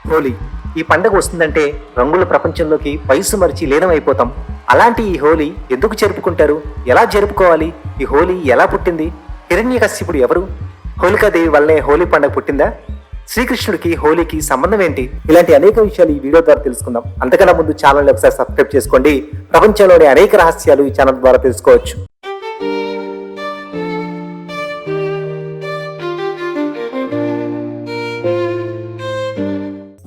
హోలీ ఈ పండుగ వస్తుందంటే రంగుల ప్రపంచంలోకి వయసు మరిచి లీనమైపోతాం. అలాంటి ఈ హోలీ ఎందుకు జరుపుకుంటారు, ఎలా జరుపుకోవాలి, ఈ హోలీ ఎలా పుట్టింది, హిరణ్యకశ్యపుడు ఎవరు, హోలికాదేవి వల్లనే హోలీ పండుగ పుట్టిందా, శ్రీకృష్ణుడికి హోలీకి సంబంధం ఏంటి, ఇలాంటి అనేక విషయాలు ఈ వీడియో ద్వారా తెలుసుకుందాం. అంతకన్నా ముందు ఛానల్ ఒకసారి సబ్స్క్రైబ్ చేసుకోండి. ప్రపంచంలోని అనేక రహస్యాలు ఈ ఛానల్ ద్వారా తెలుసుకోవచ్చు.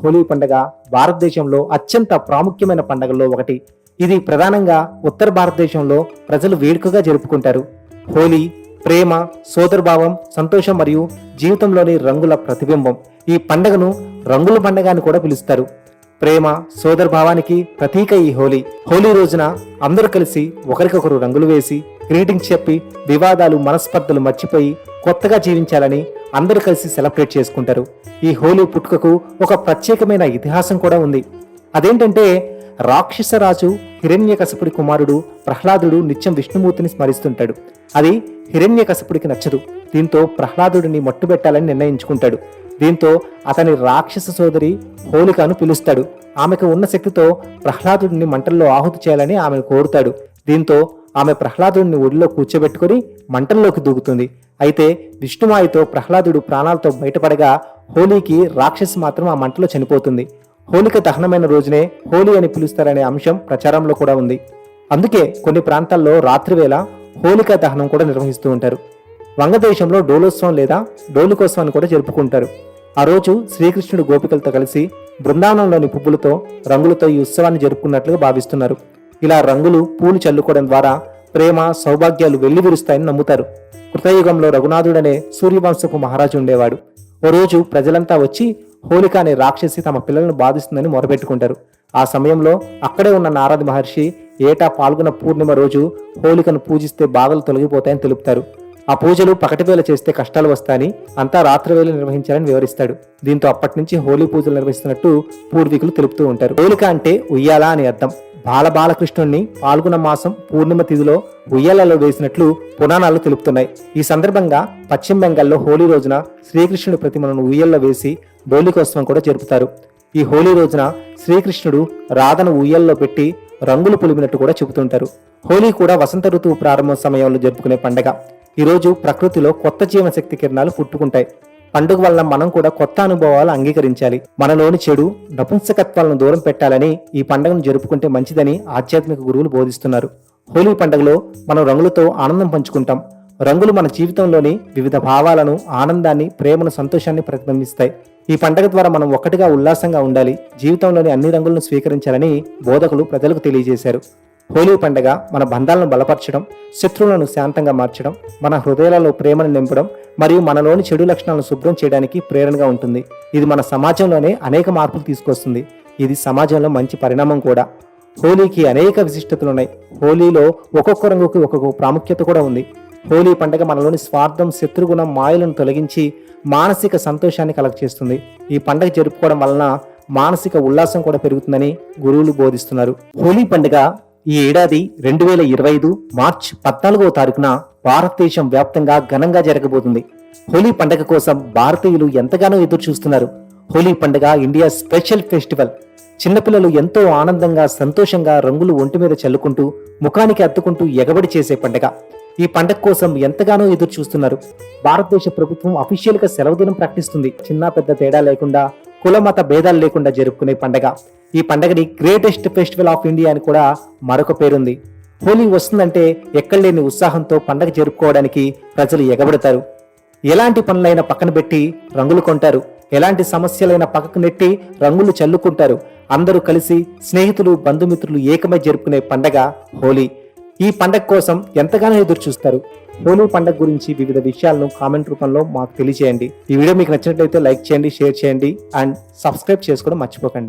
హోలీ పండుగ భారతదేశంలో అత్యంత ప్రాముఖ్యమైన పండుగల్లో ఒకటి. ఇది ప్రధానంగా ఉత్తర భారతదేశంలో ప్రజలు వేడుకగా జరుపుకుంటారు. హోలీ ప్రేమ, సోదరభావం, సంతోషం మరియు జీవితంలోని రంగుల ప్రతిబింబం. ఈ పండుగను రంగుల పండుగ అని కూడా పిలుస్తారు. ప్రేమ, సోదరభావానికి ప్రతీక ఈ హోలీ. హోలీ రోజున అందరూ కలిసి ఒకరికొకరు రంగులు వేసి గ్రీటింగ్స్ చెప్పి వివాదాలు, మనస్పర్ధలు మర్చిపోయి కొత్తగా జీవించాలని అందరూ కలిసి సెలబ్రేట్ చేసుకుంటారు. ఈ హోలీ పుట్టుకకు ఒక ప్రత్యేకమైన ఇతిహాసం కూడా ఉంది. అదేంటంటే, రాక్షస రాజు హిరణ్యకశపుడి కుమారుడు ప్రహ్లాదుడు నిత్యం విష్ణుమూర్తిని స్మరిస్తుంటాడు. అది హిరణ్యకశపుడికి నచ్చదు. దీంతో ప్రహ్లాదుడిని మట్టుబెట్టాలని నిర్ణయించుకుంటాడు. దీంతో అతని రాక్షస సోదరి హోలికను పిలుస్తాడు. ఆమెకు ఉన్న శక్తితో ప్రహ్లాదుడిని మంటల్లో ఆహుతి చేయాలని ఆమెను కోరుతాడు. దీంతో ఆమె ప్రహ్లాదుడిని ఒడిలో కూర్చోబెట్టుకుని మంటల్లోకి దూకుతుంది. అయితే విష్ణుమాయతో ప్రహ్లాదుడు ప్రాణాలతో బయటపడగా హోలీకి రాక్షసి మాత్రం ఆ మంటలో చనిపోతుంది. హోలిక దహనమైన రోజునే హోలీ అని పిలుస్తారనే అంశం ప్రచారంలో కూడా ఉంది. అందుకే కొన్ని ప్రాంతాల్లో రాత్రివేళ హోలికా దహనం కూడా నిర్వహిస్తూ ఉంటారు. వంగదేశంలో డోలోత్సవం లేదా డోలికోత్సవాన్ని కూడా జరుపుకుంటారు. ఆ రోజు శ్రీకృష్ణుడు గోపికలతో కలిసి బృందావనంలోని పువ్వులతో, రంగులతో ఈ ఉత్సవాన్ని జరుపుకున్నట్లుగా భావిస్తున్నారు. ఇలా రంగులు, పూలు చల్లుకోవడం ద్వారా ప్రేమ, సౌభాగ్యాలు వెల్లివిరుస్తాయని నమ్ముతారు. కృతయుగంలో రఘునాథుడనే సూర్యవంశపు మహారాజు ఉండేవాడు. ఓ రోజు ప్రజలంతా వచ్చి హోలిక అనే రాక్షసి తమ పిల్లలను బాధిస్తుందని మొరపెట్టుకుంటారు. ఆ సమయంలో అక్కడే ఉన్న నారద మహర్షి ఏటా పాల్గొన్న పూర్ణిమ రోజు హోలికను పూజిస్తే బాధలు తొలగిపోతాయని తెలుపుతారు. ఆ పూజలు పకటివేళ చేస్తే కష్టాలు వస్తాయని, అంతా రాత్రివేళ నిర్వహించాలని వివరిస్తాడు. దీంతో అప్పటి నుంచి హోలీ పూజలు నిర్వహిస్తున్నట్టు పూర్వీకులు తెలుపుతూ ఉంటారు. హోలిక అంటే ఉయ్యాల అని అర్థం. బాలకృష్ణుణ్ణి పాల్గొన మాసం పూర్ణిమ తిథిలో ఉయ్యాలలో వేసినట్లు పురాణాలు తెలుపుతున్నాయి. ఈ సందర్భంగా పశ్చిమ బెంగాల్లో హోలీ రోజున శ్రీకృష్ణుడి ప్రతిమను ఉయ్యల్లో వేసి డోలికోత్సవం కూడా జరుపుతారు. ఈ హోలీ రోజున శ్రీకృష్ణుడు రాధను ఉయ్యల్లో పెట్టి రంగులు పులిమినట్టు కూడా చెబుతుంటారు. హోలీ కూడా వసంత ఋతువు ప్రారంభ సమయంలో జరుపుకునే పండగ. ఈ రోజు ప్రకృతిలో కొత్త జీవశక్తి కిరణాలు పుట్టుకుంటాయి. పండుగ వలన మనం కూడా కొత్త అనుభవాలు అంగీకరించాలి. మనలోని చెడు, నపుంసకత్వాలను దూరం పెట్టాలని ఈ పండుగను జరుపుకుంటే మంచిదని ఆధ్యాత్మిక గురువులు బోధిస్తున్నారు. హోలీ పండుగలో మనం రంగులతో ఆనందం పంచుకుంటాం. రంగులు మన జీవితంలోని వివిధ భావాలను, ఆనందాన్ని, ప్రేమను, సంతోషాన్ని ప్రతిబింబిస్తాయి. ఈ పండుగ ద్వారా మనం ఒక్కటిగా ఉల్లాసంగా ఉండాలి, జీవితంలోని అన్ని రంగులను స్వీకరించాలని బోధకులు ప్రజలకు తెలియజేశారు. హోలీ పండుగ మన బంధాలను బలపరచడం, శత్రువులను శాంతంగా మార్చడం, మన హృదయాలలో ప్రేమను నింపడం మరియు మనలోని చెడు లక్షణాలను శుభ్రం చేయడానికి ప్రేరణగా ఉంటుంది. ఇది మన సమాజంలోనే అనేక మార్పులు తీసుకొస్తుంది. ఇది సమాజంలో మంచి పరిణామం కూడా. హోలీకి అనేక విశిష్టతలున్నాయి. హోలీలో ఒక్కొక్క రంగుకి ఒక్కొక్క ప్రాముఖ్యత కూడా ఉంది. హోలీ పండుగ మనలోని స్వార్థం, శత్రుగుణం, మాయలను తొలగించి మానసిక సంతోషాన్ని కలగచేస్తుంది. ఈ పండుగ జరుపుకోవడం వలన మానసిక ఉల్లాసం కూడా పెరుగుతుందని గురువులు బోధిస్తున్నారు. హోలీ పండుగ ఈ ఏడాది 2025 మార్చి 14వ తారీఖున భారతదేశం వ్యాప్తంగా ఘనంగా జరగబోతుంది. హోలీ పండుగ కోసం భారతీయులు ఎంతగానో ఎదురు చూస్తున్నారు. హోలీ పండుగ ఇండియా స్పెషల్ ఫెస్టివల్. చిన్నపిల్లలు ఎంతో ఆనందంగా, సంతోషంగా రంగులు ఒంటి మీద చల్లుకుంటూ, ముఖానికి అద్దుకుంటూ ఎగబడి చేసే పండుగ. ఈ పండుగ కోసం ఎంతగానో ఎదురు చూస్తున్నారు. భారతదేశ ప్రభుత్వం అఫీషియల్ గా సెలవు దినం ప్రకటిస్తుంది. చిన్న పెద్ద తేడా లేకుండా, కుల మత భేదాలు లేకుండా జరుపుకునే పండుగ. ఈ పండుగని గ్రేటెస్ట్ ఫెస్టివల్ ఆఫ్ ఇండియా అని కూడా మరొక పేరుంది. హోలీ వస్తుందంటే ఎక్కడలేని ఉత్సాహంతో పండుగ జరుపుకోవడానికి ప్రజలు ఎగబడతారు. ఎలాంటి పనులైనా పక్కన పెట్టి రంగులు కొంటారు. ఎలాంటి సమస్యలైనా పక్కకు నెట్టి రంగులు చల్లుకుంటారు. అందరూ కలిసి స్నేహితులు, బంధుమిత్రులు ఏకమై జరుపుకునే పండగ హోలీ. ఈ పండగ కోసం ఎంతగానో ఎదురు చూస్తారు. హోలీ పండగ గురించి వివిధ విషయాలను కామెంట్ రూపంలో మాకు తెలియజేయండి. ఈ వీడియో మీకు నచ్చినట్లయితే లైక్ చేయండి, షేర్ చేయండి అండ్ సబ్స్క్రైబ్ చేసుకోవడం మర్చిపోకండి.